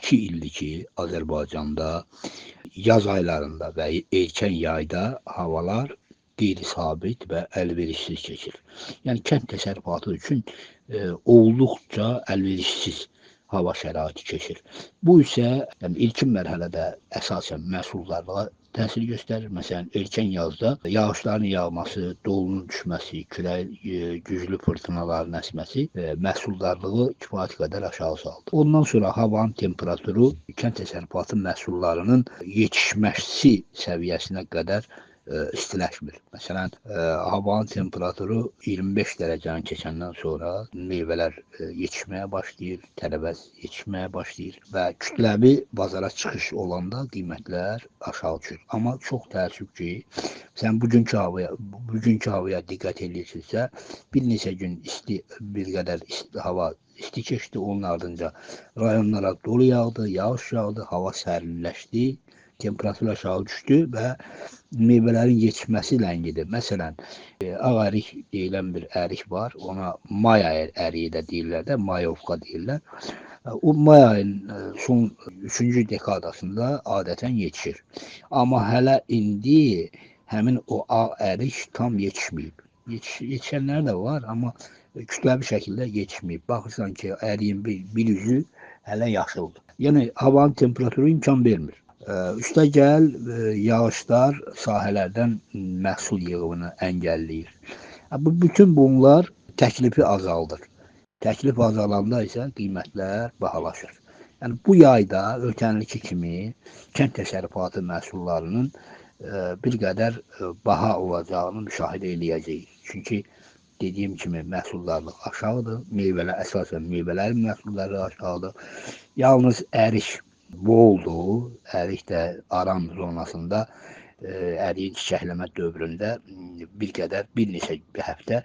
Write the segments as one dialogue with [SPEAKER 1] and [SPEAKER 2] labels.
[SPEAKER 1] 2 ildir ki, Azərbaycanda yaz aylarında və erkən yayda havalar qeyri-sabit və əlverişsiz keçir. Yəni kənd təsərrüfatı üçün olduqca əlverişsiz hava şəraiti keçir. Bu isə ilkin mərhələdə əsasən məhsuldarlığa təsir göstərir. Məsələn, erkən yazda yağışların yağması, dolunun düşməsi, güclü fırtınaların əsməsi məhsuldarlığı kifayət qədər aşağı saldı. Ondan sonra havanın temperaturu kənd təsərrüfatı məhsullarının yetişməsi səviyyəsinə qədər istiləşmir. Məsələn, havanın temperaturu 25 dərəcəni keçəndən sonra meyvələr yetişməyə başlayır, tərəvəz yetişməyə başlayır və kütləvi bazara çıxış olanda qiymətlər aşağı düşür. Amma çox təəssüf ki, sən bugünkü havaya diqqət edirsinizsə, bir neçə gün bir qədər hava isti keçdi, onun ardınca rayonlara dolu yağdı, yağış yağdı, hava sərinləşdi, temperatur aşağı düşdü və meyvələrin yetişməsi ləngidir. Məsələn, ağ ərik deyilən bir ərik var, ona may əriyi də deyirlər də, mayovka deyirlər. O may ayının son 3-cü dekadasında adətən yetişir. Amma hələ indi həmin o ağ ərik tam yetişməyib. Yetişənlər də var, amma kütləvi şəkildə yetişməyib. Baxırsan ki, əriyin bir üzü hələ yaşıldır. Yəni, havanın temperaturu imkan vermir. Üstəgəl yağışlar sahələrdən məhsul yığımını əngəlləyir. Bütün bunlar təklifi azaldır. Təklif azalanda isə qiymətlər bahalaşır. Yəni, bu yayda ötən ilki kimi kənd təsərrüfatı məhsullarının bir qədər baha olacağını müşahidə edəcəyik. Çünki dediyim kimi məhsuldarlıq aşağıdır, əsasən meyvələrin məhsulları aşağıdır. Yalnız ərik boldur, ərik də aran zonasında, əriyin çiçəkləmə dövründə bir neçə həftə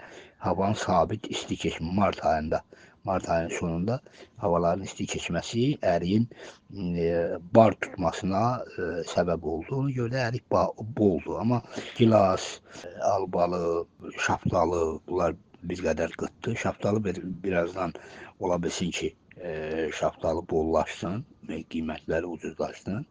[SPEAKER 1] havanın sabit isti keçməsi mart ayının sonunda havaların isti keçməsi əriyin bar tutmasına səbəb oldu. Ona görə də ərik boldur. Amma gilas, albalı, şaftalı bunlar bir qədər qıtdır. Şaftalı birazdan ola bilsin ki, şaftalı bollaşsın, qiymətləri ucuzlaşsın.